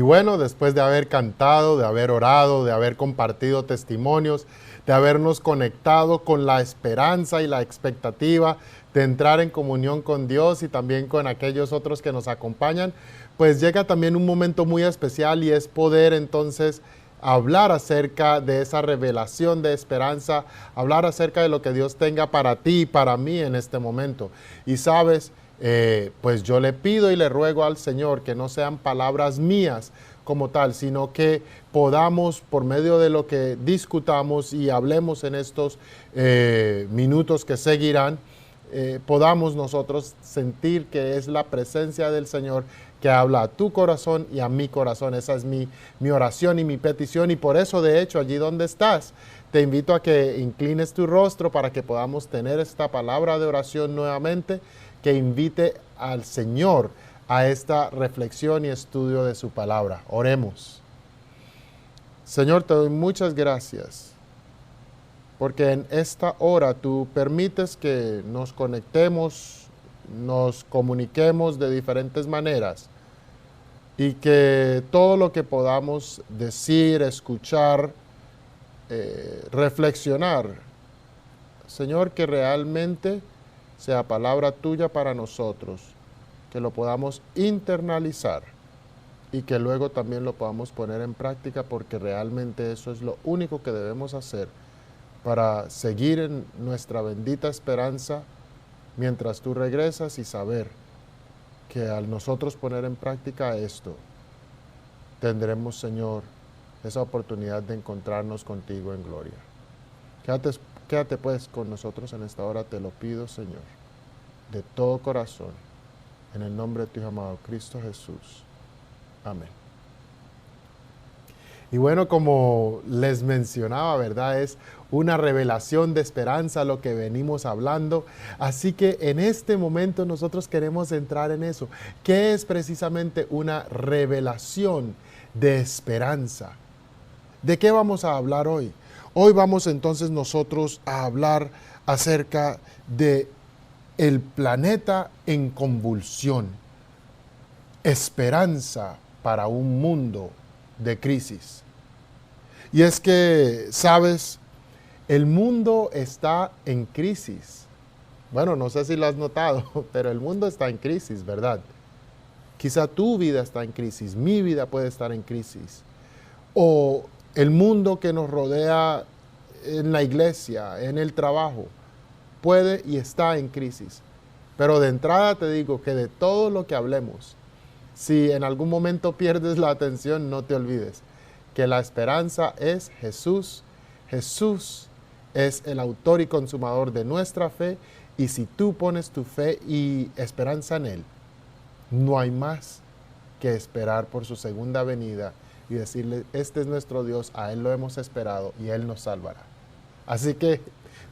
bueno, después de haber cantado, de haber orado, de haber compartido testimonios, de habernos conectado con la esperanza y la expectativa de entrar en comunión con Dios y también con aquellos otros que nos acompañan, pues llega también un momento muy especial y es poder entonces hablar acerca de esa revelación de esperanza, hablar acerca de lo que Dios tenga para ti y para mí en este momento. Y sabes, pues yo le pido y le ruego al Señor que no sean palabras mías como tal, sino que podamos, por medio de lo que discutamos y hablemos en estos minutos que seguirán, podamos nosotros sentir que es la presencia del Señor que habla a tu corazón y a mi corazón. Esa es mi oración y mi petición, y por eso, de hecho, allí donde estás, te invito a que inclines tu rostro para que podamos tener esta palabra de oración nuevamente, que invite al Señor a esta reflexión y estudio de su palabra. Oremos. Señor, te doy muchas gracias, porque en esta hora tú permites que nos conectemos, nos comuniquemos de diferentes maneras y que todo lo que podamos decir, escuchar, reflexionar, Señor, que realmente sea palabra tuya para nosotros, que lo podamos internalizar y que luego también lo podamos poner en práctica, porque realmente eso es lo único que debemos hacer para seguir en nuestra bendita esperanza mientras tú regresas, y saber que al nosotros poner en práctica esto, tendremos, Señor, esa oportunidad de encontrarnos contigo en gloria. Quédate pues con nosotros en esta hora, te lo pido, Señor, de todo corazón, en el nombre de tu Hijo amado, Cristo Jesús. Amén. Y bueno, como les mencionaba, ¿verdad? Es una revelación de esperanza lo que venimos hablando. Así que en este momento nosotros queremos entrar en eso. ¿Qué es precisamente una revelación de esperanza? ¿De qué vamos a hablar hoy? Hoy vamos entonces nosotros a hablar acerca de el planeta en convulsión. Esperanza para un mundo de crisis. Y es que, ¿sabes? El mundo está en crisis. Bueno, no sé si lo has notado, pero el mundo está en crisis, ¿verdad? Quizá tu vida está en crisis, mi vida puede estar en crisis. O el mundo que nos rodea en la iglesia, en el trabajo, puede y está en crisis. Pero de entrada te digo que de todo lo que hablemos, si en algún momento pierdes la atención, no te olvides que la esperanza es Jesús. Jesús es el autor y consumador de nuestra fe, y si tú pones tu fe y esperanza en Él, no hay más que esperar por su segunda venida y decirle: este es nuestro Dios, a Él lo hemos esperado y Él nos salvará. Así que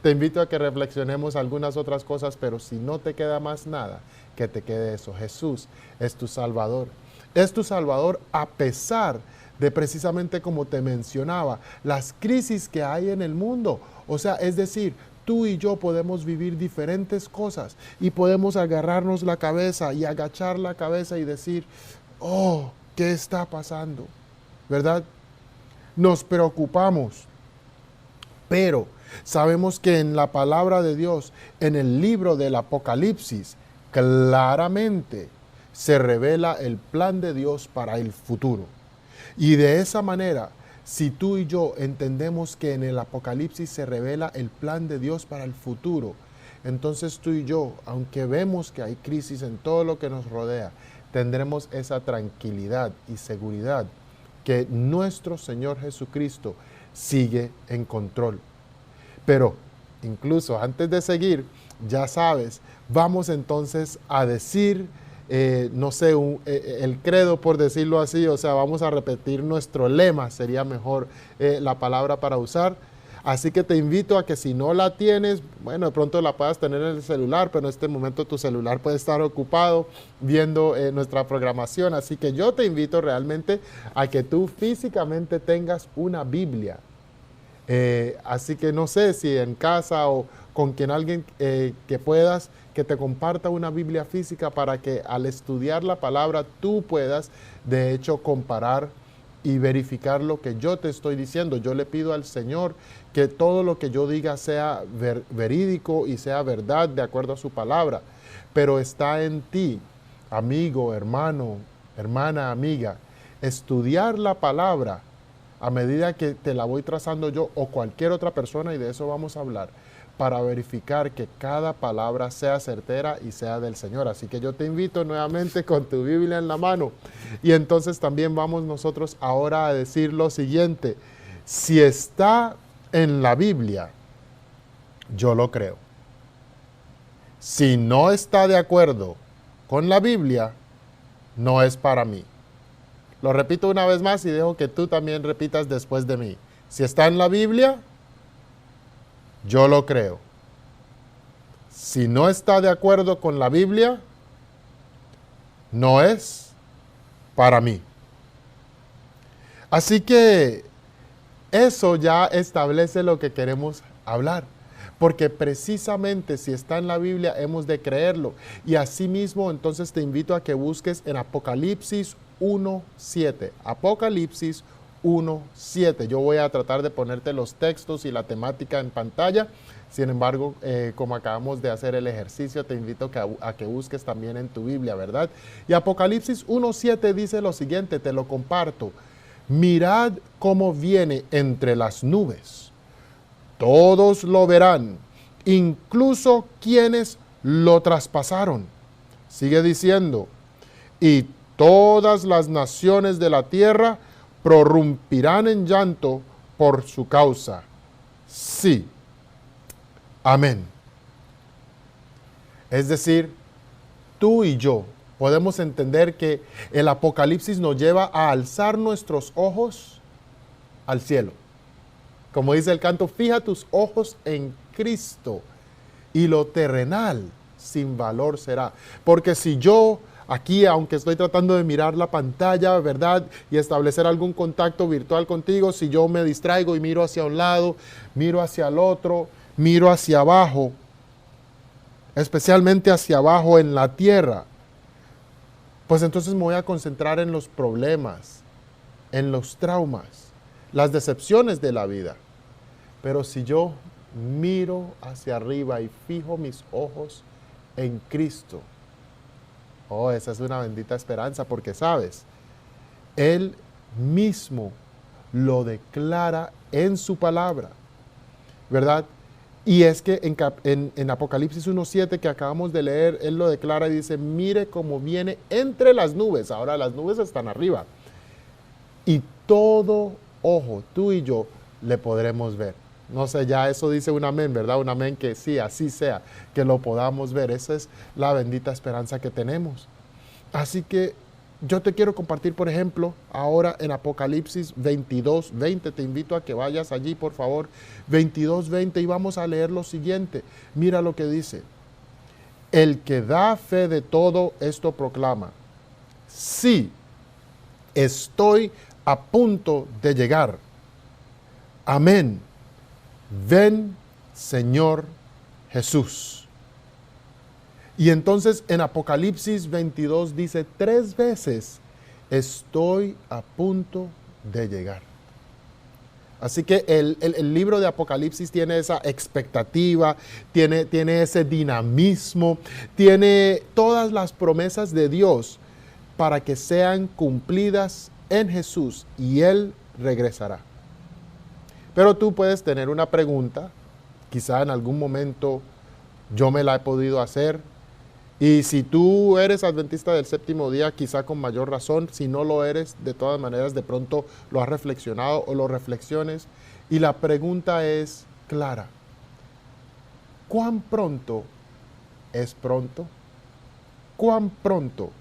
te invito a que reflexionemos algunas otras cosas, pero si no te queda más nada, que te quede eso. Jesús es tu Salvador. Es tu Salvador a pesar de, precisamente como te mencionaba, las crisis que hay en el mundo. O sea, es decir, tú y yo podemos vivir diferentes cosas y podemos agarrarnos la cabeza y agachar la cabeza y decir: oh, ¿qué está pasando? ¿Verdad? Nos preocupamos, pero sabemos que en la palabra de Dios, en el libro del Apocalipsis, claramente se revela el plan de Dios para el futuro. Y de esa manera, si tú y yo entendemos que en el Apocalipsis se revela el plan de Dios para el futuro, entonces tú y yo, aunque vemos que hay crisis en todo lo que nos rodea, tendremos esa tranquilidad y seguridad que nuestro Señor Jesucristo sigue en control. Pero incluso antes de seguir, ya sabes, vamos entonces a decir, no sé, el credo, por decirlo así. O sea, vamos a repetir nuestro lema, sería mejor la palabra para usar. Así que te invito a que, si no la tienes, bueno, de pronto la puedas tener en el celular, pero en este momento tu celular puede estar ocupado viendo nuestra programación. Así que yo te invito realmente a que tú físicamente tengas una Biblia Así que no sé si en casa o con quien alguien que puedas, que te comparta una Biblia física para que al estudiar la palabra tú puedas de hecho comparar y verificar lo que yo te estoy diciendo. Yo le pido al Señor que todo lo que yo diga sea verídico y sea verdad de acuerdo a su palabra. Pero está en ti, amigo, hermano, hermana, amiga, estudiar la palabra a medida que te la voy trazando yo o cualquier otra persona, y de eso vamos a hablar, para verificar que cada palabra sea certera y sea del Señor. Así que yo te invito nuevamente con tu Biblia en la mano. Y entonces también vamos nosotros ahora a decir lo siguiente: si está en la Biblia, yo lo creo. Si no está de acuerdo con la Biblia, no es para mí. Lo repito una vez más y dejo que tú también repitas después de mí. Si está en la Biblia, yo lo creo. Si no está de acuerdo con la Biblia, no es para mí. Así que eso ya establece lo que queremos hablar. Porque precisamente si está en la Biblia hemos de creerlo. Y asimismo entonces te invito a que busques en Apocalipsis 1:7. Apocalipsis 1:7. Yo voy a tratar de ponerte los textos y la temática en pantalla. Sin embargo, como acabamos de hacer el ejercicio, te invito a que busques también en tu Biblia, ¿verdad? Y Apocalipsis 1:7 dice lo siguiente, te lo comparto. Mirad cómo viene entre las nubes. Todos lo verán, incluso quienes lo traspasaron. Sigue diciendo, y todas las naciones de la tierra prorrumpirán en llanto por su causa. Sí. Amén. Es decir, tú y yo podemos entender que el Apocalipsis nos lleva a alzar nuestros ojos al cielo. Como dice el canto, fija tus ojos en Cristo y lo terrenal sin valor será. Porque si yo aquí, aunque estoy tratando de mirar la pantalla, ¿verdad? Y establecer algún contacto virtual contigo, si yo me distraigo y miro hacia un lado, miro hacia el otro, miro hacia abajo, especialmente hacia abajo en la tierra, pues entonces me voy a concentrar en los problemas, en los traumas, las decepciones de la vida. Pero si yo miro hacia arriba y fijo mis ojos en Cristo, oh, esa es una bendita esperanza, porque sabes, Él mismo lo declara en su palabra, ¿verdad? Y es que en Apocalipsis 1:7 que acabamos de leer, Él lo declara y dice, mire cómo viene entre las nubes. Ahora las nubes están arriba. Y todo ojo, tú y yo, le podremos ver. No sé, ya eso dice un amén, ¿verdad? Un amén que sí, así sea, que lo podamos ver. Esa es la bendita esperanza que tenemos. Así que yo te quiero compartir, por ejemplo, ahora en Apocalipsis 22:20. Te invito a que vayas allí, por favor. 22:20 y vamos a leer lo siguiente. Mira lo que dice. El que da fe de todo esto proclama. Sí, estoy a punto de llegar. Amén. Ven, Señor Jesús. Y entonces en Apocalipsis 22 dice 3 veces, estoy a punto de llegar. Así que el libro de Apocalipsis tiene esa expectativa, tiene ese dinamismo, tiene todas las promesas de Dios para que sean cumplidas en Jesús y Él regresará. Pero tú puedes tener una pregunta, quizá en algún momento yo me la he podido hacer, y si tú eres adventista del séptimo día, quizá con mayor razón. Si no lo eres, de todas maneras, de pronto lo has reflexionado o lo reflexiones. Y la pregunta es clara. ¿Cuán pronto es pronto? ¿Cuán pronto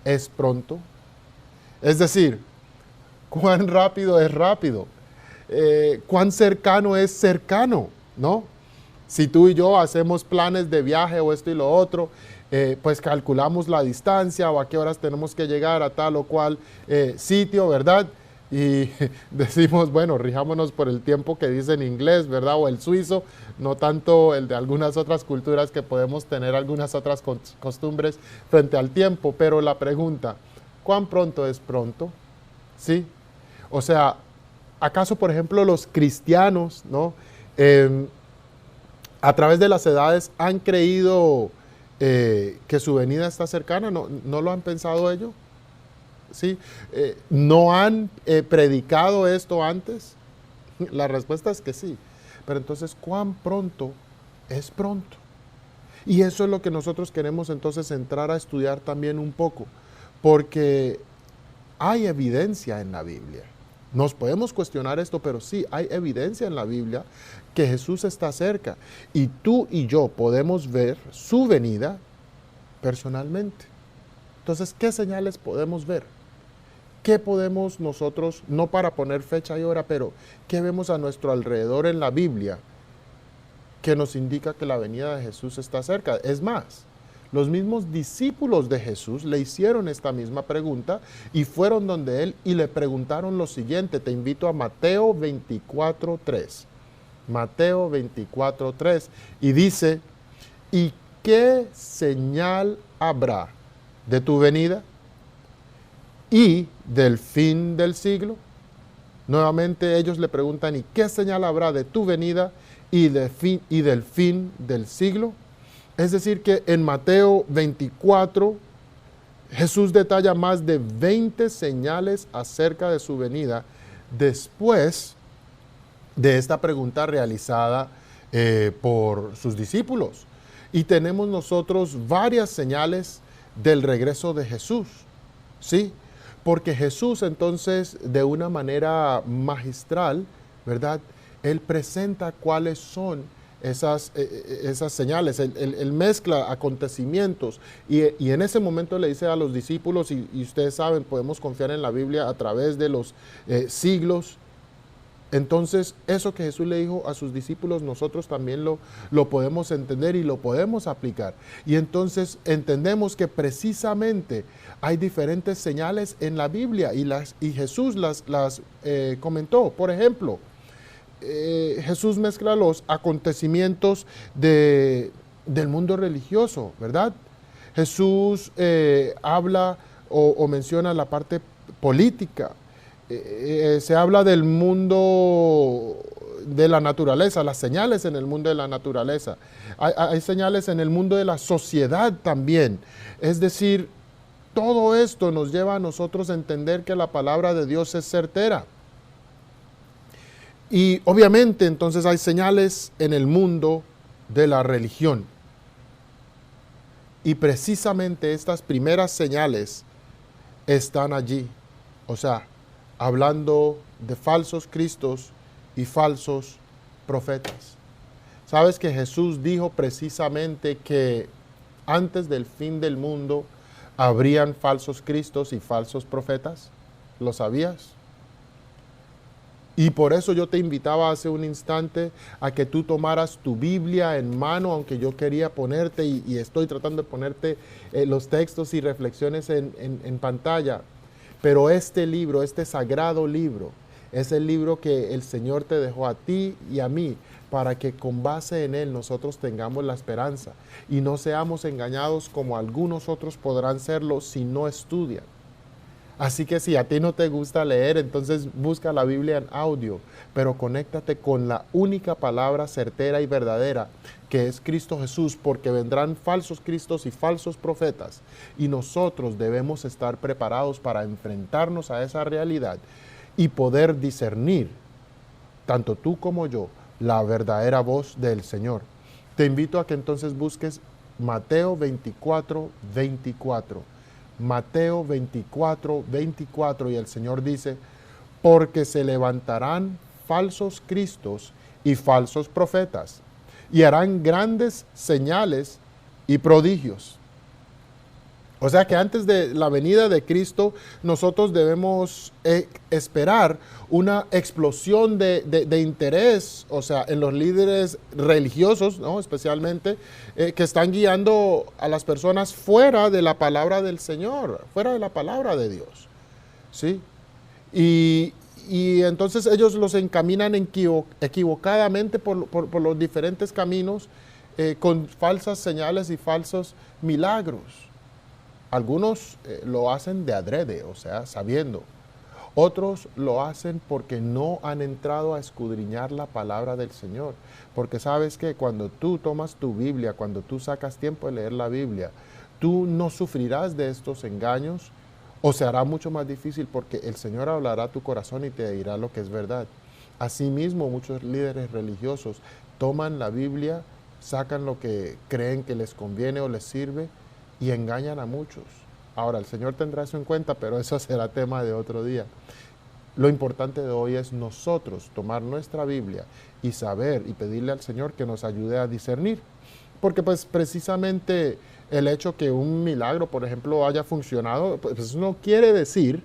es pronto? Es decir, ¿cuán rápido es rápido? ¿Cuán cercano es cercano? ¿No? Si tú y yo hacemos planes de viaje o esto y lo otro, pues calculamos la distancia o a qué horas tenemos que llegar a tal o cual sitio, ¿verdad? y decimos, bueno, rijámonos por el tiempo que dice en inglés, ¿verdad? O el suizo, no tanto el de algunas otras culturas que podemos tener algunas otras costumbres frente al tiempo. Pero la pregunta, ¿cuán pronto es pronto? ¿Sí? O sea, ¿acaso, por ejemplo, los cristianos, ¿no? A través de las edades han creído que su venida está cercana? ¿No lo han pensado ellos? ¿Sí? ¿No han predicado esto antes? La respuesta es que sí. Pero entonces, ¿cuán pronto es pronto? Y eso es lo que nosotros queremos entonces entrar a estudiar también un poco, porque hay evidencia en la Biblia. Nos podemos cuestionar esto, pero sí, hay evidencia en la Biblia que Jesús está cerca. Y tú y yo podemos ver su venida personalmente. Entonces, ¿qué señales podemos ver? ¿Qué podemos nosotros, no para poner fecha y hora, pero qué vemos a nuestro alrededor en la Biblia que nos indica que la venida de Jesús está cerca? Es más, los mismos discípulos de Jesús le hicieron esta misma pregunta y fueron donde él y le preguntaron lo siguiente. Te invito a Mateo 24:3. Mateo 24:3. Y dice, ¿y qué señal habrá de tu venida y del fin del siglo? Nuevamente ellos le preguntan, ¿y qué señal habrá de tu venida y del fin del siglo? Es decir, que en Mateo 24, Jesús detalla más de 20 señales acerca de su venida después de esta pregunta realizada por sus discípulos. Y tenemos nosotros varias señales del regreso de Jesús, ¿sí? Porque Jesús entonces, de una manera magistral, Él presenta cuáles son esas señales. Él mezcla acontecimientos y en ese momento le dice a los discípulos, y ustedes saben, podemos confiar en la Biblia a través de los siglos. Entonces, eso que Jesús le dijo a sus discípulos, nosotros también lo podemos entender y lo podemos aplicar. Y entonces entendemos que precisamente hay diferentes señales en la Biblia y Jesús las comentó. Por ejemplo, Jesús mezcla los acontecimientos del mundo religioso, ¿verdad? Jesús habla o menciona la parte política. Se habla del mundo de la naturaleza, las señales en el mundo de la naturaleza. Hay señales en el mundo de la sociedad también. Es decir, todo esto nos lleva a nosotros a entender que la palabra de Dios es certera. Y obviamente entonces hay señales en el mundo de la religión. Y precisamente estas primeras señales están allí. O sea, hablando de falsos cristos y falsos profetas. ¿Sabes que Jesús dijo precisamente que antes del fin del mundo habrían falsos cristos y falsos profetas? ¿Lo sabías? Y por eso yo te invitaba hace un instante a que tú tomaras tu Biblia en mano, aunque yo quería ponerte y estoy tratando de ponerte los textos y reflexiones en pantalla. Pero este libro, este sagrado libro, es el libro que el Señor te dejó a ti y a mí para que con base en él nosotros tengamos la esperanza y no seamos engañados como algunos otros podrán serlo si no estudian. Así que si a ti no te gusta leer, entonces busca la Biblia en audio, pero conéctate con la única palabra certera y verdadera, que es Cristo Jesús, porque vendrán falsos cristos y falsos profetas, y nosotros debemos estar preparados para enfrentarnos a esa realidad y poder discernir, tanto tú como yo, la verdadera voz del Señor. Te invito a que entonces busques Mateo 24:24. Mateo 24:24, y el Señor dice, porque se levantarán falsos cristos y falsos profetas, y harán grandes señales y prodigios. O sea que antes de la venida de Cristo, nosotros debemos esperar una explosión de interés, o sea, en los líderes religiosos, ¿no? Especialmente, que están guiando a las personas fuera de la palabra del Señor, fuera de la palabra de Dios, ¿sí? Y, y entonces ellos los encaminan equivocadamente por los diferentes caminos, con falsas señales y falsos milagros. Algunos lo hacen de adrede, o sea, sabiendo. Otros lo hacen porque no han entrado a escudriñar la palabra del Señor. Porque sabes que cuando tú tomas tu Biblia, cuando tú sacas tiempo de leer la Biblia, tú no sufrirás de estos engaños, o se hará mucho más difícil, porque el Señor hablará a tu corazón y te dirá lo que es verdad. Asimismo, muchos líderes religiosos toman la Biblia, sacan lo que creen que les conviene o les sirve y engañan a muchos. Ahora, el Señor tendrá eso en cuenta, pero eso será tema de otro día. Lo importante de hoy es nosotros tomar nuestra Biblia y saber y pedirle al Señor que nos ayude a discernir. Porque pues precisamente el hecho que un milagro, por ejemplo, haya funcionado, pues eso no quiere decir,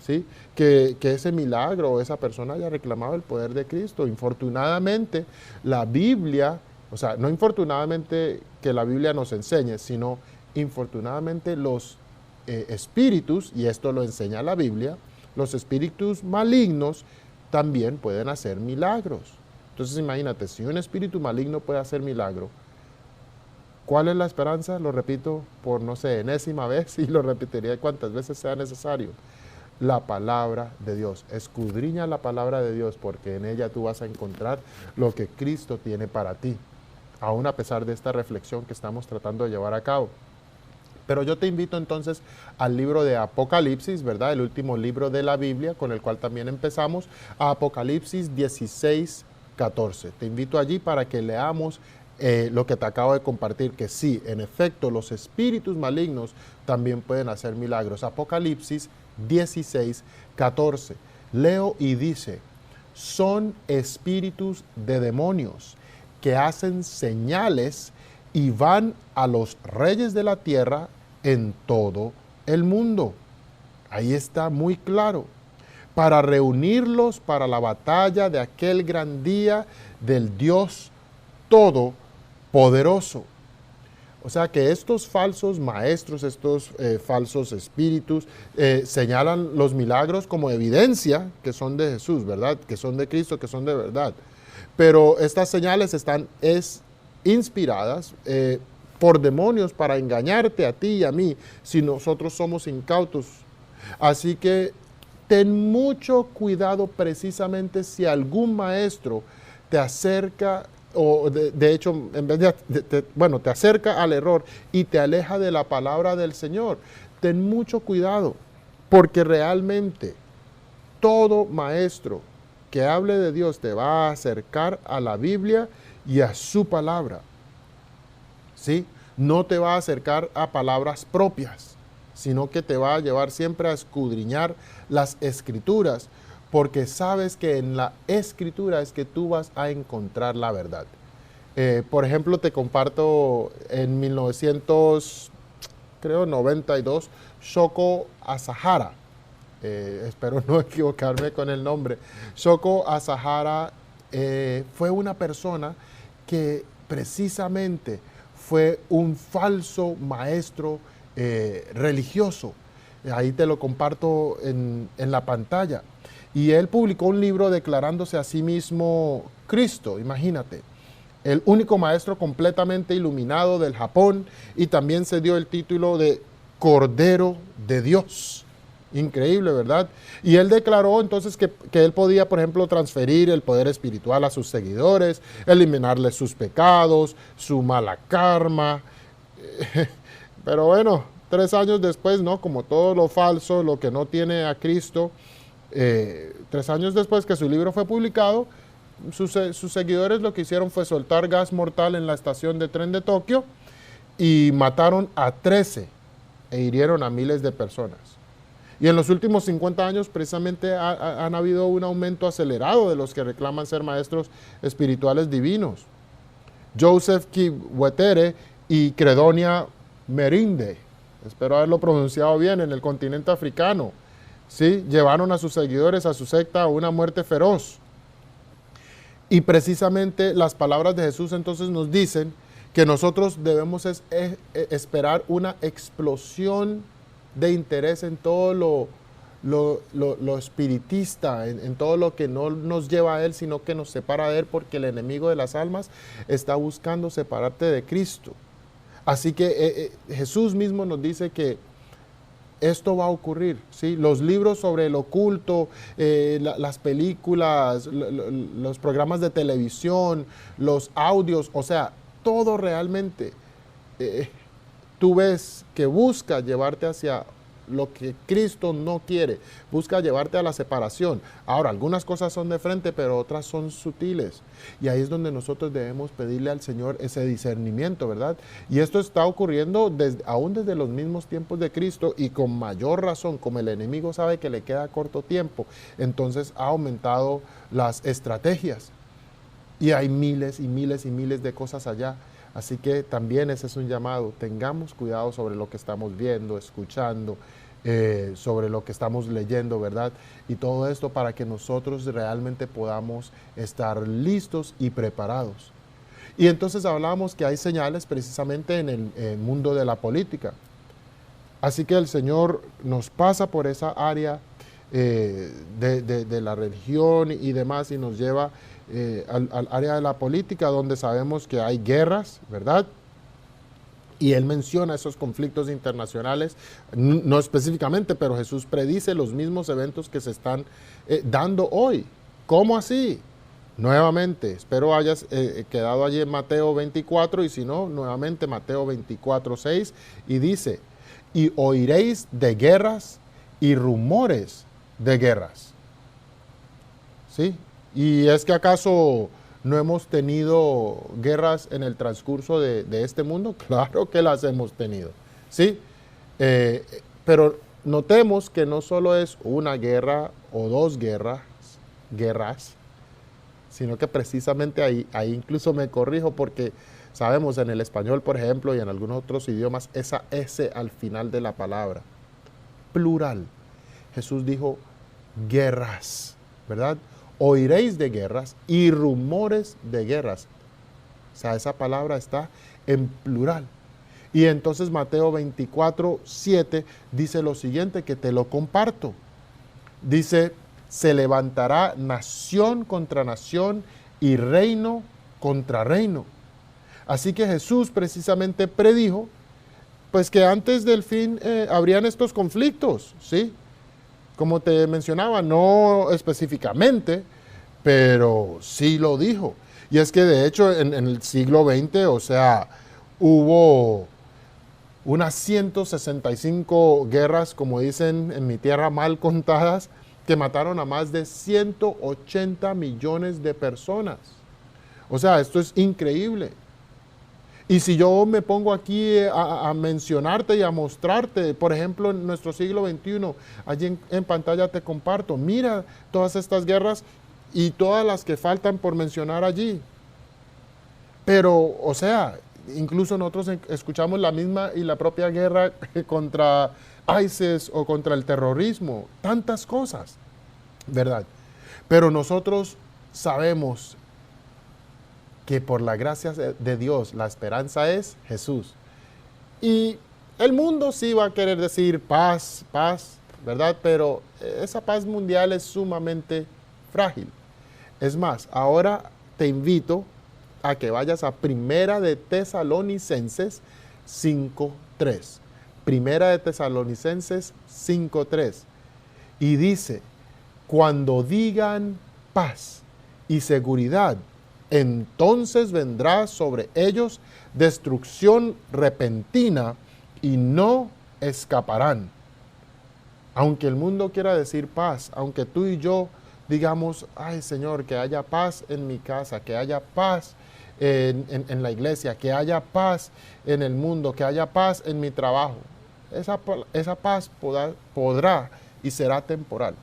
¿sí?, que ese milagro o esa persona haya reclamado el poder de Cristo. Infortunadamente, la Biblia, o sea, no infortunadamente que la Biblia nos enseñe, sino infortunadamente los espíritus, y esto lo enseña la Biblia, los espíritus malignos también pueden hacer milagros. Entonces imagínate, si un espíritu maligno puede hacer milagro, ¿cuál es la esperanza? Lo repito por, no sé, enésima vez, y lo repetiría cuantas veces sea necesario. La palabra de Dios. Escudriña la palabra de Dios, porque en ella tú vas a encontrar lo que Cristo tiene para ti, aún a pesar de esta reflexión que estamos tratando de llevar a cabo. Pero yo te invito entonces al libro de Apocalipsis, ¿verdad? El último libro de la Biblia, con el cual también empezamos, a Apocalipsis 16, 14. Te invito allí para que leamos lo que te acabo de compartir, que sí, en efecto, los espíritus malignos también pueden hacer milagros. Apocalipsis 16, 14. Leo y dice: son espíritus de demonios que hacen señales y van a los reyes de la tierra en todo el mundo. Ahí está muy claro. Para reunirlos para la batalla de aquel gran día del Dios Todopoderoso. O sea que estos falsos maestros, estos falsos espíritus, señalan los milagros como evidencia que son de Jesús, ¿verdad? Que son de Cristo, que son de verdad. Pero estas señales están inspiradas por demonios para engañarte a ti y a mí si nosotros somos incautos. Así que ten mucho cuidado precisamente si algún maestro te acerca, o de hecho, en vez te acerca al error y te aleja de la palabra del Señor. Ten mucho cuidado, porque realmente todo maestro que hable de Dios te va a acercar a la Biblia y a su palabra, ¿sí? No te va a acercar a palabras propias, sino que te va a llevar siempre a escudriñar las Escrituras, porque sabes que en la Escritura es que tú vas a encontrar la verdad. Por ejemplo, te comparto en 1992, Shoko Asahara, espero no equivocarme con el nombre. Shoko Asahara fue una persona que precisamente fue un falso maestro religioso. Ahí te lo comparto en la pantalla. Y él publicó un libro declarándose a sí mismo Cristo, imagínate. El único maestro completamente iluminado del Japón, y también se dio el título de Cordero de Dios. Increíble, ¿verdad? Y él declaró entonces que él podía, por ejemplo, transferir el poder espiritual a sus seguidores, eliminarles sus pecados, su mala karma. Pero bueno, 3 años después, ¿no? Como todo lo falso, lo que no tiene a Cristo, 3 años después que su libro fue publicado, sus seguidores lo que hicieron fue soltar gas mortal en la estación de tren de Tokio y mataron a 13 e hirieron a miles de personas. Y en los últimos 50 años precisamente han habido un aumento acelerado de los que reclaman ser maestros espirituales divinos. Joseph Kibwetere y Credonia Merinde, espero haberlo pronunciado bien, en el continente africano, ¿sí? Llevaron a sus seguidores, a su secta, a una muerte feroz. Y precisamente las palabras de Jesús entonces nos dicen que nosotros debemos esperar una explosión de interés en todo lo espiritista, en todo lo que no nos lleva a Él, sino que nos separa de Él, porque el enemigo de las almas está buscando separarte de Cristo. Así que Jesús mismo nos dice que esto va a ocurrir, ¿sí? Los libros sobre el oculto, las películas, los programas de televisión, los audios, o sea, todo realmente tú ves que busca llevarte hacia lo que Cristo no quiere, busca llevarte a la separación. Ahora, algunas cosas son de frente, pero otras son sutiles. Y ahí es donde nosotros debemos pedirle al Señor ese discernimiento, ¿verdad? Y esto está ocurriendo aún desde los mismos tiempos de Cristo, y con mayor razón, como el enemigo sabe que le queda corto tiempo, entonces ha aumentado las estrategias. Y hay miles y miles y miles de cosas allá. Así que también ese es un llamado. Tengamos cuidado sobre lo que estamos viendo, escuchando, sobre lo que estamos leyendo, ¿verdad? Y todo esto para que nosotros realmente podamos estar listos y preparados. Y entonces hablábamos que hay señales precisamente en el mundo de la política. Así que el Señor nos pasa por esa área de la religión y demás, y nos lleva al área de la política, donde sabemos que hay guerras, ¿verdad? Y Él menciona esos conflictos internacionales, no específicamente, pero Jesús predice los mismos eventos que se están dando hoy. ¿Cómo así? Nuevamente, espero hayas quedado allí en Mateo 24, y si no, nuevamente Mateo 24, 6, y dice: y oiréis de guerras y rumores de guerras. ¿Sí? ¿Y es que acaso no hemos tenido guerras en el transcurso de este mundo? Claro que las hemos tenido, ¿sí? Pero notemos que no solo es una guerra o dos guerras, sino que precisamente ahí incluso me corrijo, porque sabemos en el español, por ejemplo, y en algunos otros idiomas, esa S al final de la palabra, plural. Jesús dijo guerras, ¿verdad? Oiréis de guerras y rumores de guerras. O sea, esa palabra está en plural. Y entonces Mateo 24, 7 dice lo siguiente, que te lo comparto. Dice: se levantará nación contra nación y reino contra reino. Así que Jesús precisamente predijo, pues, que antes del fin habrían estos conflictos, ¿sí? Como te mencionaba, no específicamente, pero sí lo dijo. Y es que de hecho en el siglo XX, o sea, hubo unas 165 guerras, como dicen en mi tierra, mal contadas, que mataron a más de 180 millones de personas. O sea, esto es increíble. Y si yo me pongo aquí a mencionarte y a mostrarte, por ejemplo, en nuestro siglo XXI, allí en pantalla te comparto, mira todas estas guerras y todas las que faltan por mencionar allí. Pero, o sea, incluso nosotros escuchamos la misma y la propia guerra contra ISIS o contra el terrorismo, tantas cosas, ¿verdad? Pero nosotros sabemos que por la gracia de Dios la esperanza es Jesús. Y el mundo sí va a querer decir paz, paz, ¿verdad? Pero esa paz mundial es sumamente frágil. Es más, ahora te invito a que vayas a Primera de Tesalonicenses 5:3. Primera de Tesalonicenses 5:3. Y dice: cuando digan paz y seguridad, entonces vendrá sobre ellos destrucción repentina y no escaparán. Aunque el mundo quiera decir paz, aunque tú y yo digamos: ay Señor, que haya paz en mi casa, que haya paz en la iglesia, que haya paz en el mundo, que haya paz en mi trabajo, esa paz podrá y será temporal.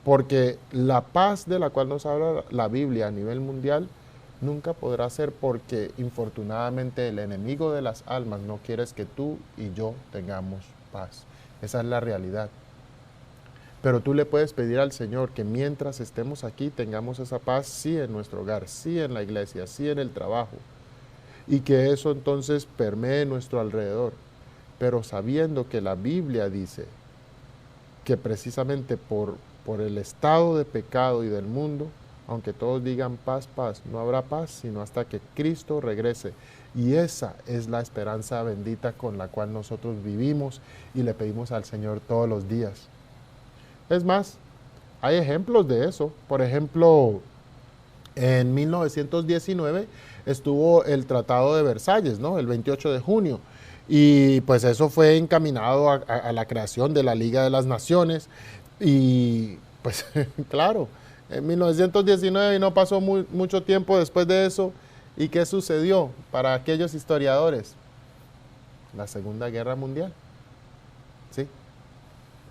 Porque la paz de la cual nos habla la Biblia a nivel mundial nunca podrá ser, porque infortunadamente el enemigo de las almas no quiere que tú y yo tengamos paz. Esa es la realidad. Pero tú le puedes pedir al Señor que mientras estemos aquí tengamos esa paz, sí en nuestro hogar, sí en la iglesia, sí en el trabajo. Y que eso entonces permee nuestro alrededor. Pero sabiendo que la Biblia dice que precisamente por el estado de pecado y del mundo, aunque todos digan paz, paz, no habrá paz, sino hasta que Cristo regrese. Y esa es la esperanza bendita con la cual nosotros vivimos y le pedimos al Señor todos los días. Es más, hay ejemplos de eso. Por ejemplo, en 1919 estuvo el Tratado de Versalles, ¿no? El 28 de junio. Y pues eso fue encaminado a la creación de la Liga de las Naciones. Y pues claro, en 1919 y no pasó mucho tiempo después de eso. ¿Y qué sucedió para aquellos historiadores? La Segunda Guerra Mundial. ¿Sí?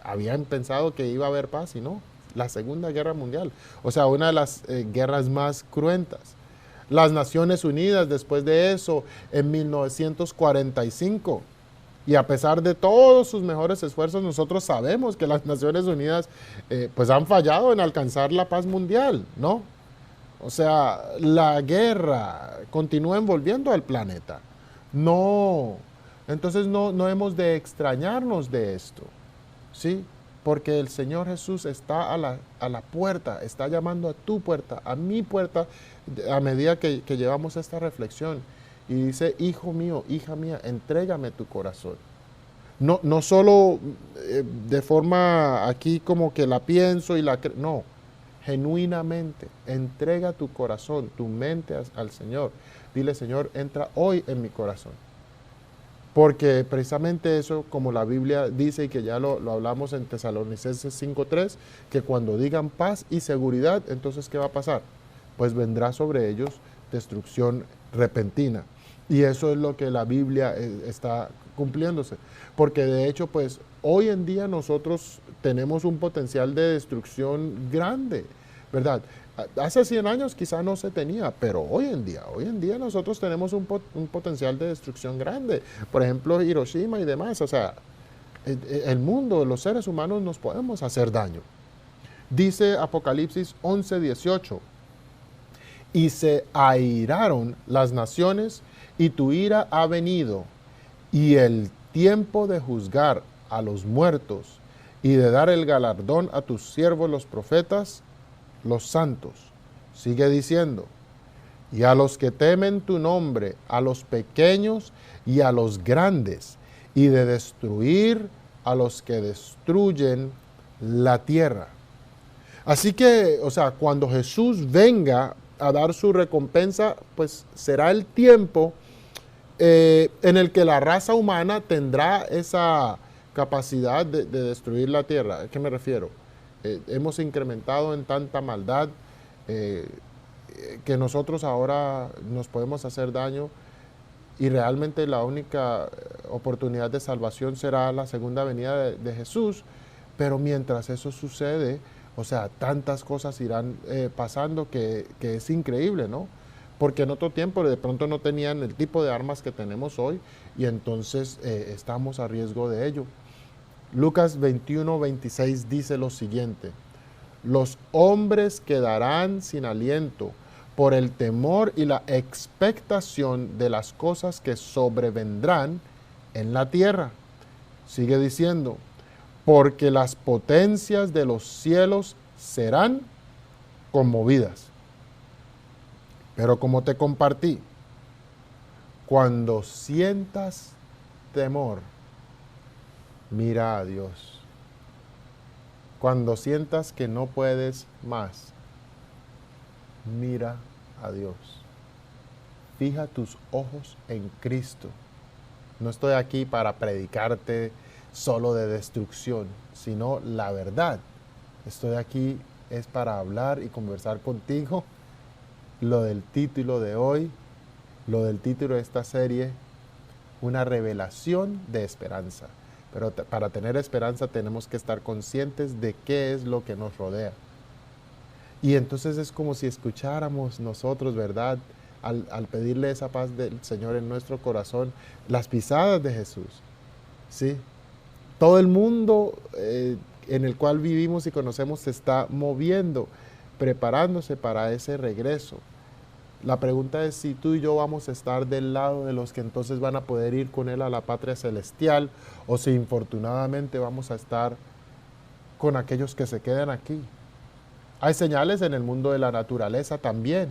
Habían pensado que iba a haber paz y no. La Segunda Guerra Mundial. O sea, una de las guerras más cruentas. Las Naciones Unidas, después de eso, en 1945. Y a pesar de todos sus mejores esfuerzos, nosotros sabemos que las Naciones Unidas pues han fallado en alcanzar la paz mundial, ¿no? O sea, la guerra continúa envolviendo al planeta. No, entonces no hemos de extrañarnos de esto, ¿sí? Porque el Señor Jesús está a la puerta, está llamando a tu puerta, a mi puerta, a medida que llevamos esta reflexión. Y dice, hijo mío, hija mía, entrégame tu corazón. No solo de forma aquí como que la pienso y no, genuinamente, entrega tu corazón, tu mente al Señor. Dile, Señor, entra hoy en mi corazón. Porque precisamente eso, como la Biblia dice y que ya lo hablamos en Tesalonicenses 5:3, que cuando digan paz y seguridad, entonces ¿qué va a pasar? Pues vendrá sobre ellos destrucción repentina. Y eso es lo que la Biblia está cumpliéndose. Porque de hecho, pues hoy en día nosotros tenemos un potencial de destrucción grande, ¿verdad? Hace 100 años quizá no se tenía, pero hoy en día nosotros tenemos un potencial de destrucción grande. Por ejemplo, Hiroshima y demás. O sea, el mundo, los seres humanos nos podemos hacer daño. Dice Apocalipsis 11:18, y se airaron las naciones y tu ira ha venido y el tiempo de juzgar a los muertos y de dar el galardón a tus siervos los profetas, los santos. Sigue diciendo, y a los que temen tu nombre, a los pequeños y a los grandes, y de destruir a los que destruyen la tierra. Así que, o sea, cuando Jesús venga a dar su recompensa, pues será el tiempo en el que la raza humana tendrá esa capacidad de destruir la tierra. ¿A qué me refiero? Hemos incrementado en tanta maldad que nosotros ahora nos podemos hacer daño y realmente la única oportunidad de salvación será la segunda venida de Jesús. Pero mientras eso sucede, o sea, tantas cosas irán pasando que es increíble, ¿no? Porque en otro tiempo de pronto no tenían el tipo de armas que tenemos hoy y entonces estamos a riesgo de ello. Lucas 21:26 dice lo siguiente, los hombres quedarán sin aliento por el temor y la expectación de las cosas que sobrevendrán en la tierra. Sigue diciendo, porque las potencias de los cielos serán conmovidas. Pero como te compartí, cuando sientas temor, mira a Dios. Cuando sientas que no puedes más, mira a Dios. Fija tus ojos en Cristo. No estoy aquí para predicarte solo de destrucción, sino la verdad. Estoy aquí es para hablar y conversar contigo. Lo del título de hoy, lo del título de esta serie, una revelación de esperanza. Pero para tener esperanza tenemos que estar conscientes de qué es lo que nos rodea. Y entonces es como si escucháramos nosotros, ¿verdad? Al pedirle esa paz del Señor en nuestro corazón, las pisadas de Jesús. ¿Sí? Todo el mundo en el cual vivimos y conocemos se está moviendo, preparándose para ese regreso. La pregunta es si tú y yo vamos a estar del lado de los que entonces van a poder ir con Él a la patria celestial o si infortunadamente vamos a estar con aquellos que se quedan aquí. Hay señales en el mundo de la naturaleza también,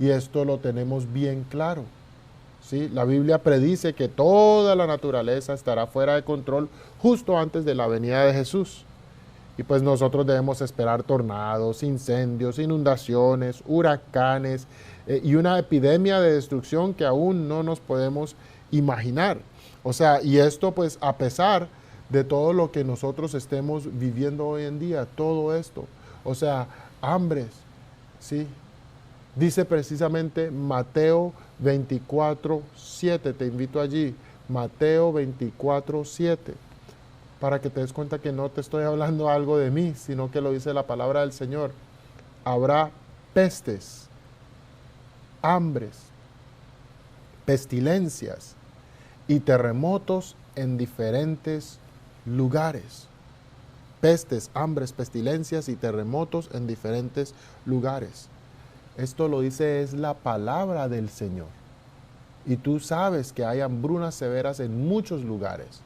y esto lo tenemos bien claro. ¿Sí? La Biblia predice que toda la naturaleza estará fuera de control justo antes de la venida de Jesús. Y pues nosotros debemos esperar tornados, incendios, inundaciones, huracanes y una epidemia de destrucción que aún no nos podemos imaginar. O sea, y esto pues a pesar de todo lo que nosotros estemos viviendo hoy en día, todo esto. O sea, hambres, ¿sí? Dice precisamente Mateo 24:7, te invito allí, Mateo 24:7, para que te des cuenta que no te estoy hablando algo de mí, sino que lo dice la palabra del Señor. Habrá pestes, hambres, pestilencias y terremotos en diferentes lugares. Pestes, hambres, pestilencias y terremotos en diferentes lugares. Esto lo dice es la palabra del Señor. Y tú sabes que hay hambrunas severas en muchos lugares.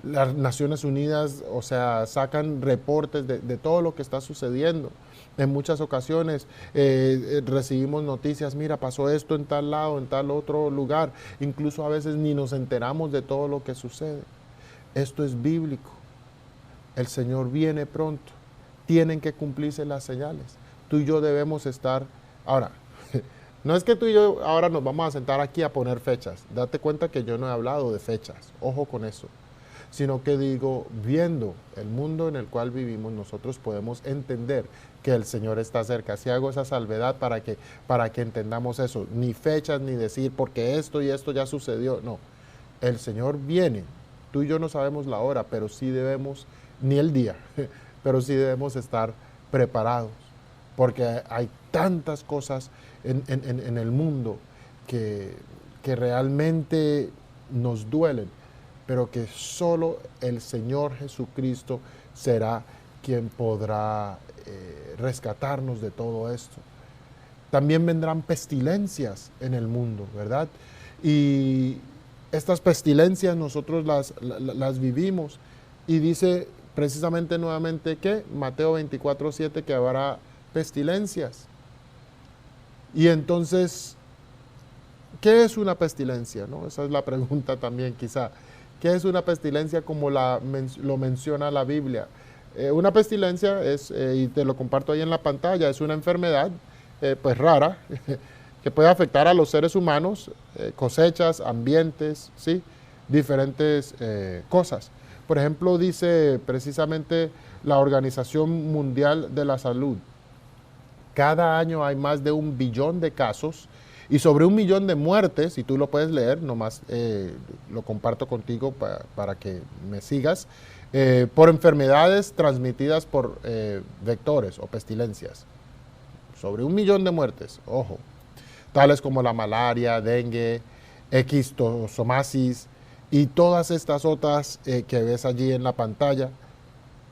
Las Naciones Unidas, o sea, sacan reportes de todo lo que está sucediendo. En muchas ocasiones recibimos noticias, mira, pasó esto en tal lado, en tal otro lugar. Incluso a veces ni nos enteramos de todo lo que sucede. Esto es bíblico. El Señor viene pronto. Tienen que cumplirse las señales. Tú y yo debemos estar... Ahora, no es que tú y yo ahora nos vamos a sentar aquí a poner fechas. Date cuenta que yo no he hablado de fechas. Ojo con eso. Sino que digo, viendo el mundo en el cual vivimos, nosotros podemos entender que el Señor está cerca. Si hago esa salvedad para que entendamos eso. Ni fechas, ni decir, porque esto y esto ya sucedió. No, el Señor viene. Tú y yo no sabemos la hora, pero sí debemos, ni el día, pero sí debemos estar preparados. Porque hay tantas cosas en el mundo que realmente nos duelen, pero que solo el Señor Jesucristo será quien podrá rescatarnos de todo esto. También vendrán pestilencias en el mundo, ¿verdad? Y estas pestilencias nosotros las vivimos. Y dice precisamente nuevamente que Mateo 24:7 que habrá pestilencias. Y entonces, ¿qué es una pestilencia? ¿No? Esa es la pregunta también quizá. ¿Qué es una pestilencia como lo menciona la Biblia? Una pestilencia es, y te lo comparto ahí en la pantalla, es una enfermedad pues rara que puede afectar a los seres humanos, cosechas, ambientes, ¿sí? Diferentes cosas. Por ejemplo, dice precisamente la Organización Mundial de la Salud, cada año hay más de 1 billón de casos y sobre 1 millón de muertes, y tú lo puedes leer, nomás lo comparto contigo para que me sigas, por enfermedades transmitidas por vectores o pestilencias. Sobre 1 millón de muertes, ojo, tales como la malaria, dengue, esquistosomiasis y todas estas otras que ves allí en la pantalla.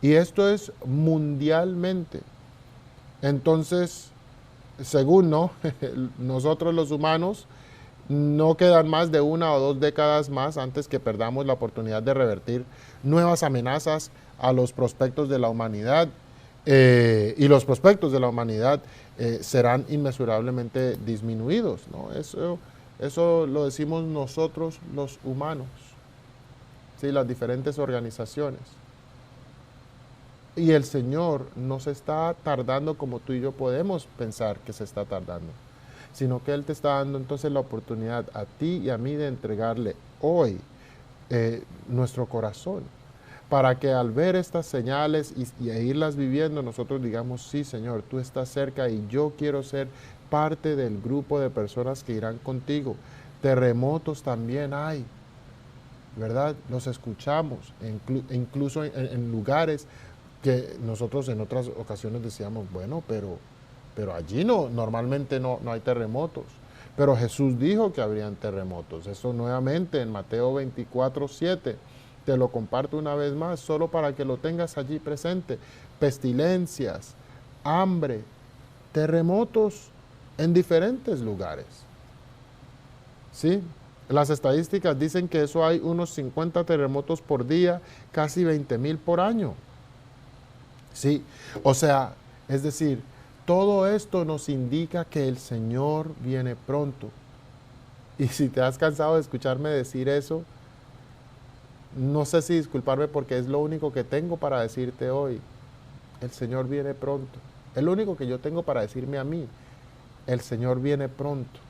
Y esto es mundialmente. Entonces, según nosotros los humanos, no quedan más de 1 o 2 décadas más antes que perdamos la oportunidad de revertir nuevas amenazas a los prospectos de la humanidad. Y los prospectos de la humanidad serán inmesurablemente disminuidos, ¿no? Eso lo decimos nosotros los humanos, ¿sí? Las diferentes organizaciones. Y el Señor no se está tardando como tú y yo podemos pensar que se está tardando, sino que Él te está dando entonces la oportunidad a ti y a mí de entregarle hoy nuestro corazón, para que al ver estas señales y irlas viviendo, nosotros digamos, sí Señor, tú estás cerca y yo quiero ser parte del grupo de personas que irán contigo. Terremotos también hay, ¿verdad? Los escuchamos, incluso en lugares que nosotros en otras ocasiones decíamos, bueno, pero allí normalmente no hay terremotos. Pero Jesús dijo que habrían terremotos. Eso nuevamente en Mateo 24:7. Te lo comparto una vez más, solo para que lo tengas allí presente. Pestilencias, hambre, terremotos en diferentes lugares. ¿Sí? Las estadísticas dicen que eso hay unos 50 terremotos por día, casi 20,000 por año. Sí, o sea, es decir, todo esto nos indica que el Señor viene pronto. Y si te has cansado de escucharme decir eso, no sé si disculparme porque es lo único que tengo para decirte hoy. El Señor viene pronto. Es lo único que yo tengo para decirme a mí. El Señor viene pronto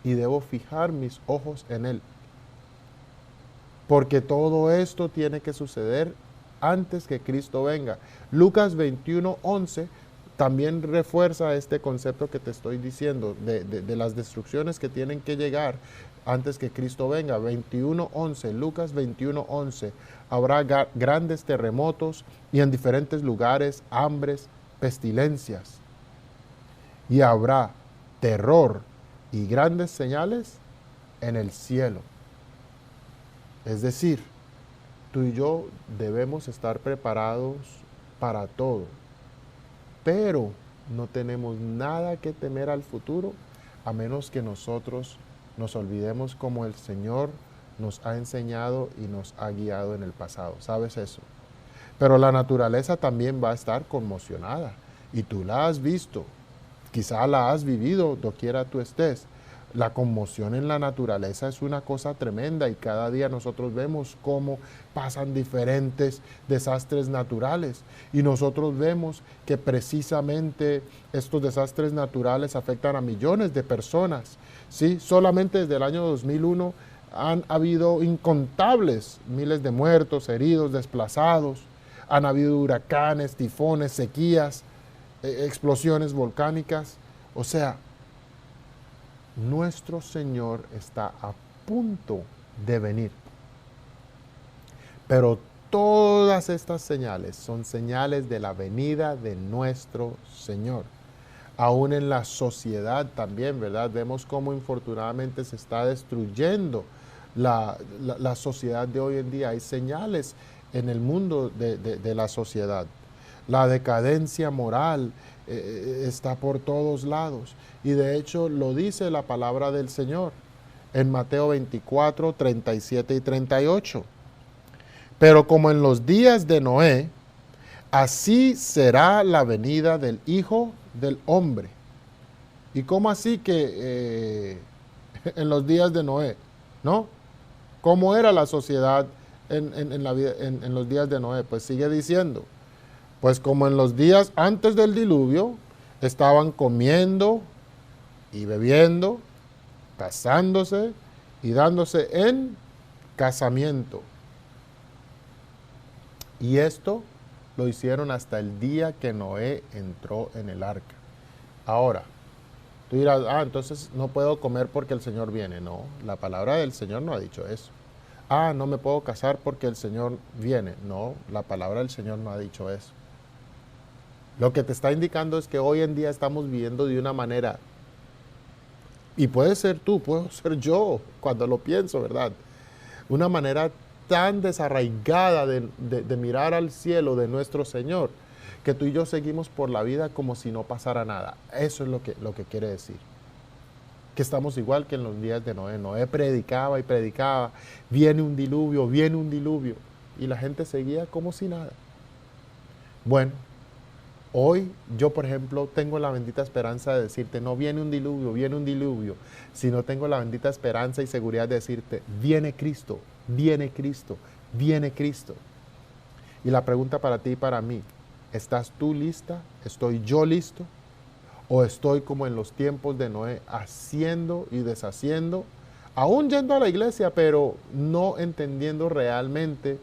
y debo fijar mis ojos en Él. Porque todo esto tiene que suceder antes que Cristo venga. Lucas 21:11 también refuerza este concepto que te estoy diciendo, de las destrucciones que tienen que llegar antes que Cristo venga. 21:11, Lucas 21:11, habrá grandes terremotos y en diferentes lugares hambres, pestilencias. Y habrá terror y grandes señales en el cielo. Es decir, tú y yo debemos estar preparados para todo, pero no tenemos nada que temer al futuro a menos que nosotros nos olvidemos como el Señor nos ha enseñado y nos ha guiado en el pasado. ¿Sabes eso? Pero la naturaleza también va a estar conmocionada y tú la has visto, quizá la has vivido doquiera tú estés. La conmoción en la naturaleza es una cosa tremenda y cada día nosotros vemos cómo pasan diferentes desastres naturales y nosotros vemos que precisamente estos desastres naturales afectan a millones de personas. ¿Sí? Solamente desde el año 2001 han habido incontables miles de muertos, heridos, desplazados. Han habido huracanes, tifones, sequías, explosiones volcánicas. O sea, nuestro Señor está a punto de venir. Pero todas estas señales son señales de la venida de nuestro Señor. Aún en la sociedad también, ¿verdad? Vemos cómo infortunadamente se está destruyendo la sociedad de hoy en día. Hay señales en el mundo de la sociedad. La decadencia moral está por todos lados. Y de hecho lo dice la palabra del Señor en Mateo 24, 37 y 38. Pero como en los días de Noé, así será la venida del Hijo del Hombre. ¿Y cómo así que en los días de Noé? ¿No? ¿Cómo era la sociedad en los días de Noé? Pues sigue diciendo, pues como en los días antes del diluvio, estaban comiendo y bebiendo, casándose y dándose en casamiento. Y esto lo hicieron hasta el día que Noé entró en el arca. Ahora, tú dirás, entonces no puedo comer porque el Señor viene. No, la palabra del Señor no ha dicho eso. No me puedo casar porque el Señor viene. No, la palabra del Señor no ha dicho eso. Lo que te está indicando es que hoy en día estamos viviendo de una manera, y puede ser tú, puedo ser yo, cuando lo pienso, ¿verdad? Una manera tan desarraigada de mirar al cielo de nuestro Señor, que tú y yo seguimos por la vida como si no pasara nada. Eso es lo que quiere decir. Que estamos igual que en los días de Noé. Noé predicaba y predicaba, viene un diluvio, y la gente seguía como si nada. Bueno, hoy yo, por ejemplo, tengo la bendita esperanza de decirte, no viene un diluvio, sino tengo la bendita esperanza y seguridad de decirte, viene Cristo, viene Cristo, viene Cristo. Y la pregunta para ti y para mí, ¿estás tú lista? ¿Estoy yo listo? ¿O estoy como en los tiempos de Noé, haciendo y deshaciendo, aún yendo a la iglesia, pero no entendiendo realmente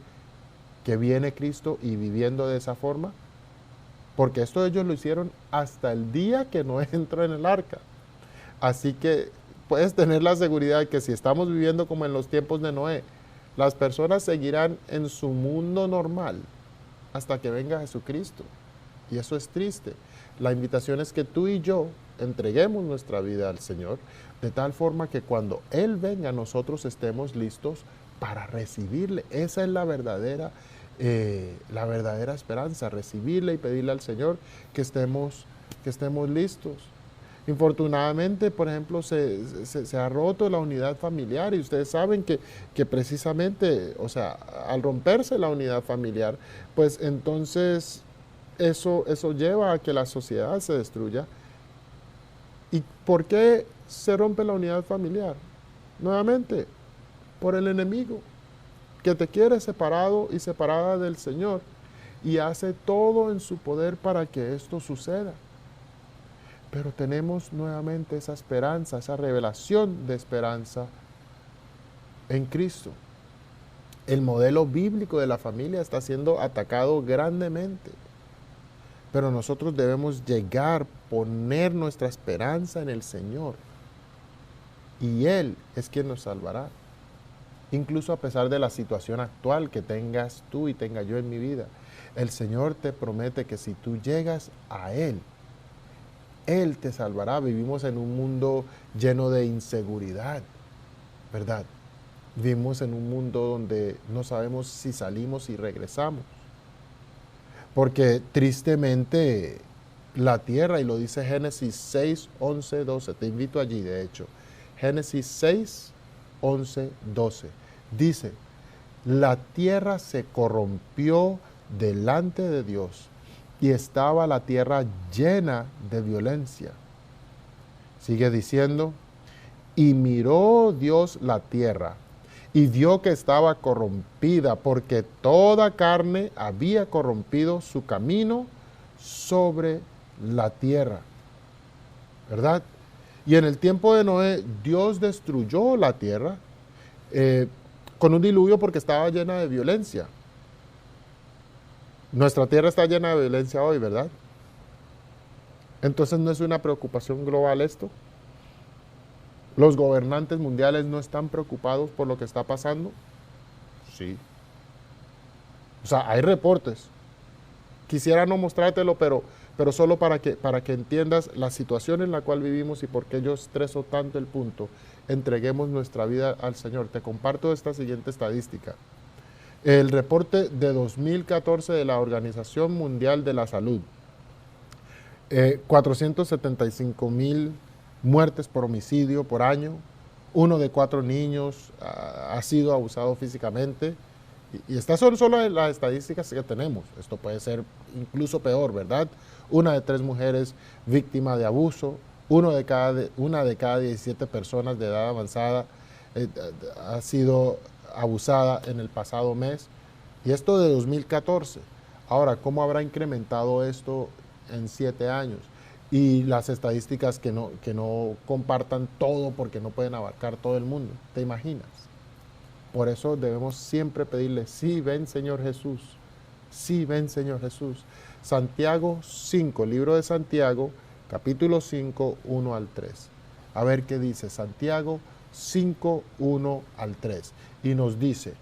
que viene Cristo y viviendo de esa forma? Porque esto ellos lo hicieron hasta el día que Noé entró en el arca. Así que puedes tener la seguridad de que si estamos viviendo como en los tiempos de Noé, las personas seguirán en su mundo normal hasta que venga Jesucristo. Y eso es triste. La invitación es que tú y yo entreguemos nuestra vida al Señor de tal forma que cuando Él venga nosotros estemos listos para recibirle. Esa es la verdadera esperanza, recibirle y pedirle al Señor que estemos listos. Infortunadamente, por ejemplo, se ha roto la unidad familiar y ustedes saben que precisamente, o sea, al romperse la unidad familiar, pues entonces eso lleva a que la sociedad se destruya. ¿Y por qué se rompe la unidad familiar? Nuevamente, por el enemigo, que te quiere separado y separada del Señor y hace todo en su poder para que esto suceda. Pero tenemos nuevamente esa esperanza, esa revelación de esperanza en Cristo. El modelo bíblico de la familia está siendo atacado grandemente. Pero nosotros debemos llegar, poner nuestra esperanza en el Señor. Y Él es quien nos salvará. Incluso a pesar de la situación actual que tengas tú y tenga yo en mi vida, el Señor te promete que si tú llegas a Él, Él te salvará. Vivimos en un mundo lleno de inseguridad, ¿verdad? Vivimos en un mundo donde no sabemos si salimos y regresamos. Porque tristemente la tierra, y lo dice Génesis 6, 11, 12, te invito allí de hecho, Génesis 6, 11, 12, dice, la tierra se corrompió delante de Dios y estaba la tierra llena de violencia. Sigue diciendo, y miró Dios la tierra y vio que estaba corrompida, porque toda carne había corrompido su camino sobre la tierra. ¿Verdad? Y en el tiempo de Noé, Dios destruyó la tierra con un diluvio porque estaba llena de violencia. Nuestra tierra está llena de violencia hoy, ¿verdad? Entonces, ¿no es una preocupación global esto? ¿Los gobernantes mundiales no están preocupados por lo que está pasando? Sí. O sea, hay reportes. Quisiera no mostrártelo, pero solo para que entiendas la situación en la cual vivimos y por qué yo estreso tanto el punto. Entreguemos nuestra vida al Señor. Te comparto esta siguiente estadística. El reporte de 2014 de la Organización Mundial de la Salud. 475,000 muertes por homicidio por año. 1 de 4 niños ha sido abusado físicamente. Y estas son solo las estadísticas que tenemos. Esto puede ser incluso peor, ¿verdad? 1 de 3 mujeres víctima de abuso. Una de cada 17 personas de edad avanzada ha sido abusada en el pasado mes. Y esto de 2014. Ahora, ¿cómo habrá incrementado esto en 7 años? Y las estadísticas que no compartan todo porque no pueden abarcar todo el mundo. ¿Te imaginas? Por eso debemos siempre pedirle, sí, ven Señor Jesús, sí, ven Señor Jesús. Santiago 5, libro de Santiago, capítulo 5, 1 al 3. A ver qué dice Santiago 5, 1 al 3. Y nos dice,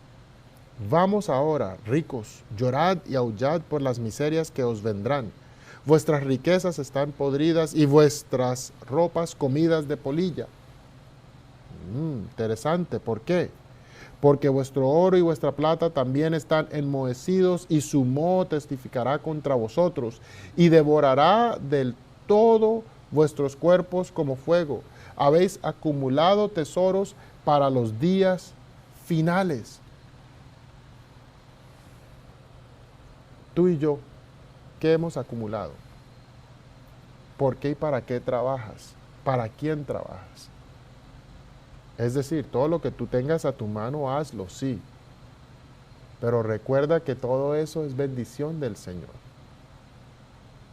vamos ahora, ricos, llorad y aullad por las miserias que os vendrán. Vuestras riquezas están podridas y vuestras ropas comidas de polilla. Interesante, ¿por qué? Porque vuestro oro y vuestra plata también están enmohecidos y su moho testificará contra vosotros y devorará del todo vuestros cuerpos como fuego. Habéis acumulado tesoros para los días finales. Tú y yo, ¿qué hemos acumulado? ¿Por qué y para qué trabajas? ¿Para quién trabajas? Es decir, todo lo que tú tengas a tu mano, hazlo, sí. Pero recuerda que todo eso es bendición del Señor.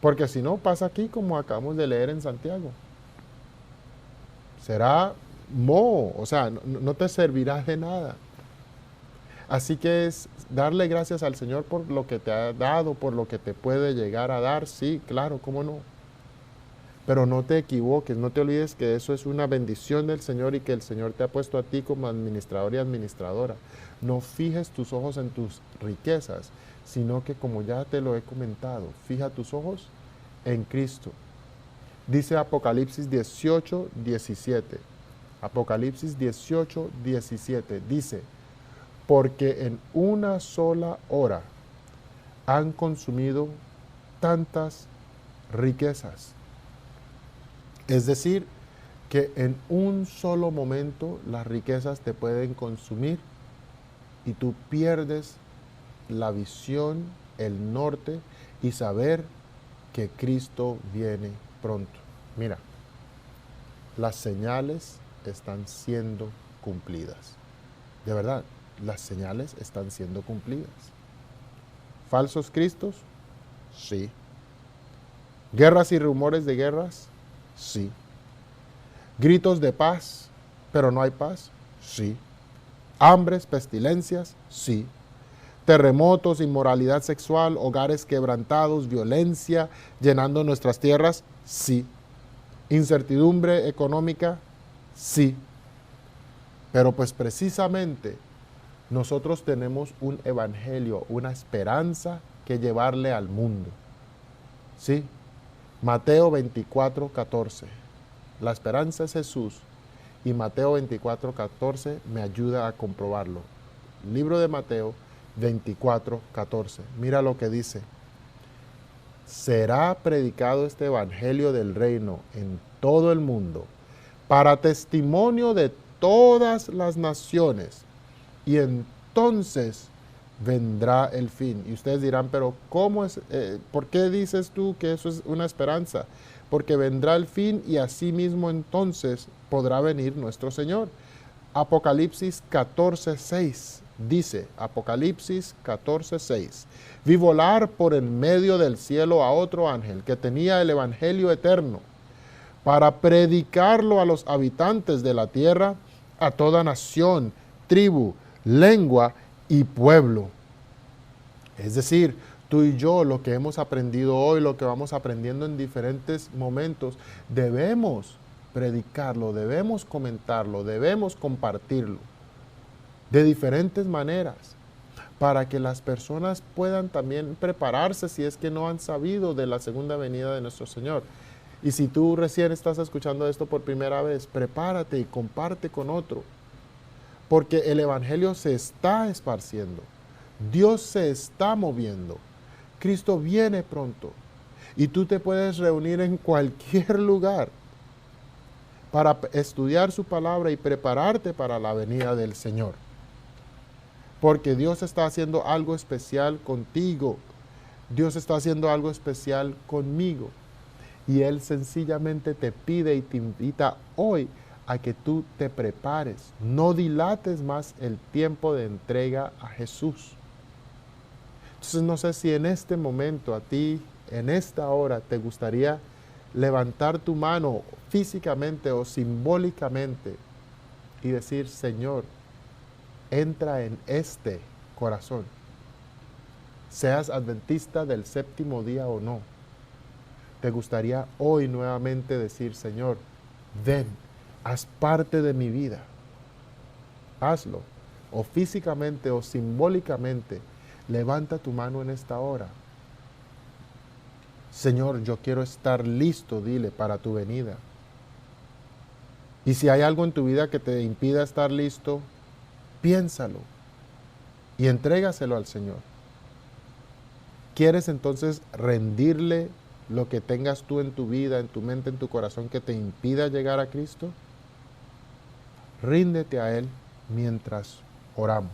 Porque si no, pasa aquí como acabamos de leer en Santiago. Será moho, o sea, no te servirá de nada. Así que es darle gracias al Señor por lo que te ha dado, por lo que te puede llegar a dar, sí, claro, cómo no. Pero no te equivoques, no te olvides que eso es una bendición del Señor y que el Señor te ha puesto a ti como administrador y administradora. No fijes tus ojos en tus riquezas, sino que, como ya te lo he comentado, fija tus ojos en Cristo. Dice Apocalipsis 18, 17. Apocalipsis 18, 17. Dice, porque en una sola hora han consumido tantas riquezas. Es decir, que en un solo momento las riquezas te pueden consumir y tú pierdes la visión, el norte, y saber que Cristo viene pronto. Mira, las señales están siendo cumplidas. De verdad, las señales están siendo cumplidas. ¿Falsos cristos? Sí. ¿Guerras y rumores de guerras? Sí. ¿Gritos de paz, pero no hay paz? Sí. ¿Hambres, pestilencias? Sí. ¿Terremotos, inmoralidad sexual, hogares quebrantados, violencia llenando nuestras tierras? Sí. ¿Incertidumbre económica? Sí. Pero pues precisamente nosotros tenemos un evangelio, una esperanza que llevarle al mundo. Sí. Mateo 24:14. La esperanza es Jesús y Mateo 24:14 me ayuda a comprobarlo. Libro de Mateo 24:14. Mira lo que dice. Será predicado este evangelio del reino en todo el mundo para testimonio de todas las naciones y entonces vendrá el fin. Y ustedes dirán, pero ¿cómo es? ¿Por qué dices tú que eso es una esperanza? Porque vendrá el fin y así mismo entonces podrá venir nuestro Señor. Apocalipsis 14:6 dice, Apocalipsis 14:6, vi volar por en medio del cielo a otro ángel que tenía el evangelio eterno para predicarlo a los habitantes de la tierra, a toda nación, tribu, lengua y pueblo. Es decir, tú y yo, lo que hemos aprendido hoy, lo que vamos aprendiendo en diferentes momentos, debemos predicarlo, debemos comentarlo, debemos compartirlo de diferentes maneras para que las personas puedan también prepararse si es que no han sabido de la segunda venida de nuestro Señor. Y si tú recién estás escuchando esto por primera vez, prepárate y comparte con otro, porque el evangelio se está esparciendo, Dios se está moviendo, Cristo viene pronto y tú te puedes reunir en cualquier lugar para estudiar su palabra y prepararte para la venida del Señor. Porque Dios está haciendo algo especial contigo. Dios está haciendo algo especial conmigo. Y Él sencillamente te pide y te invita hoy a que tú te prepares. No dilates más el tiempo de entrega a Jesús. Entonces no sé si en este momento a ti, en esta hora, te gustaría levantar tu mano físicamente o simbólicamente y decir, Señor, entra en este corazón. Seas adventista del séptimo día o no. Te gustaría hoy nuevamente decir, Señor, ven, haz parte de mi vida. Hazlo. O físicamente o simbólicamente, levanta tu mano en esta hora. Señor, yo quiero estar listo, dile, para tu venida. Y si hay algo en tu vida que te impida estar listo, piénsalo y entrégaselo al Señor. ¿Quieres entonces rendirle lo que tengas tú en tu vida, en tu mente, en tu corazón que te impida llegar a Cristo? Ríndete a Él mientras oramos.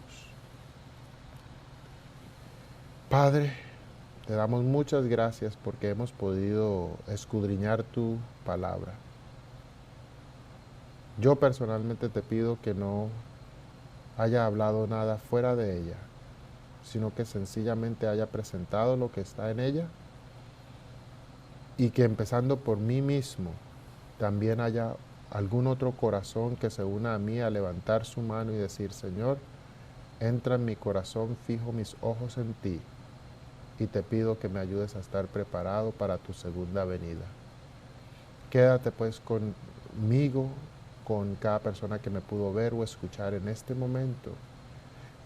Padre, te damos muchas gracias porque hemos podido escudriñar tu palabra. Yo personalmente te pido que no haya hablado nada fuera de ella, sino que sencillamente haya presentado lo que está en ella y que empezando por mí mismo, también haya algún otro corazón que se una a mí a levantar su mano y decir, Señor, entra en mi corazón, fijo mis ojos en ti y te pido que me ayudes a estar preparado para tu segunda venida. Quédate pues conmigo, con cada persona que me pudo ver o escuchar en este momento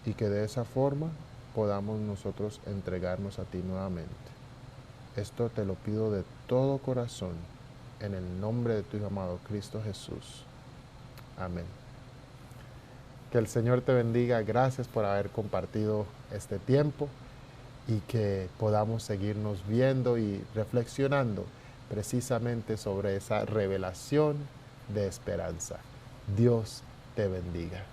y que de esa forma podamos nosotros entregarnos a ti nuevamente. Esto te lo pido de todo corazón, en el nombre de tu Hijo amado Cristo Jesús. Amén. Que el Señor te bendiga. Gracias por haber compartido este tiempo y que podamos seguirnos viendo y reflexionando precisamente sobre esa revelación de esperanza. Dios te bendiga.